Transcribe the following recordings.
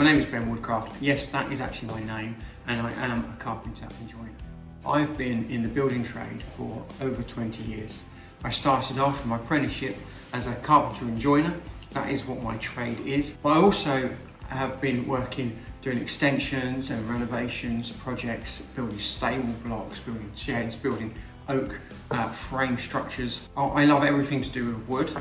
my name is Ben Woodcraft. Yes, that is actually my name, and I am a carpenter and joiner. I've been in the building trade for over 20 years. I started off in my apprenticeship as a carpenter and joiner. That is what my trade is. But I also have been working doing extensions and renovations projects, building stable blocks, building sheds, building oak frame structures. I love everything to do with wood.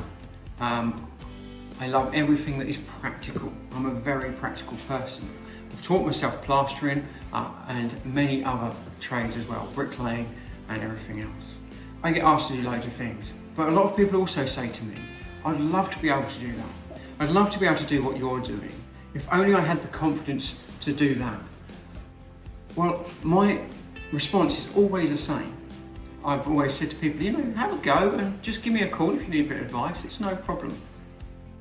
I love everything that is practical. I'm a very practical person. I've taught myself plastering and many other trades as well, bricklaying and everything else. I get asked to do loads of things, but a lot of people also say to me, I'd love to be able to do that. I'd love to be able to do what you're doing. If only I had the confidence to do that. Well, my response is always the same. I've always said to people, have a go and just give me a call if you need a bit of advice, it's no problem.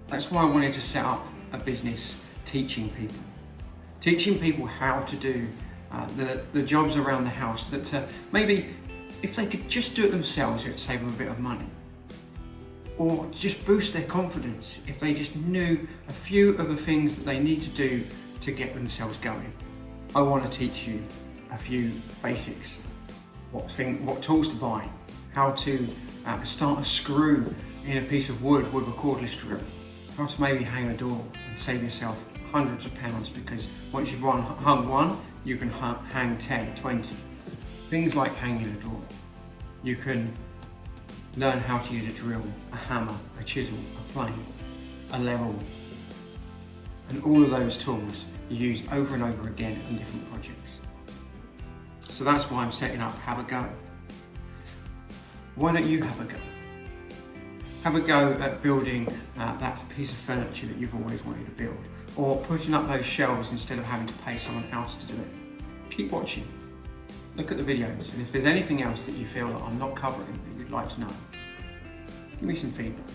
That's why I wanted to set up a business teaching people how to do the jobs around the house that maybe if they could just do it themselves, it would save them a bit of money. Or just boost their confidence if they just knew a few of the things that they need to do to get themselves going. I want to teach you a few basics, what tools to buy, how to start a screw in a piece of wood with a cordless drill, how to maybe hang a door and save yourself hundreds of pounds, because once you've hung one, you can hang 10, 20. Things like hanging a door. You can learn how to use a drill, a hammer, a chisel, a plane, a level. And all of those tools you use over and over again on different projects. So that's why I'm setting up Have a Go. Why don't you have a go? Have a go at building that piece of furniture that you've always wanted to build, or putting up those shelves instead of having to pay someone else to do it. Keep watching. Look at the videos, and if there's anything else that you feel that I'm not covering that you'd like to know, give me some feedback.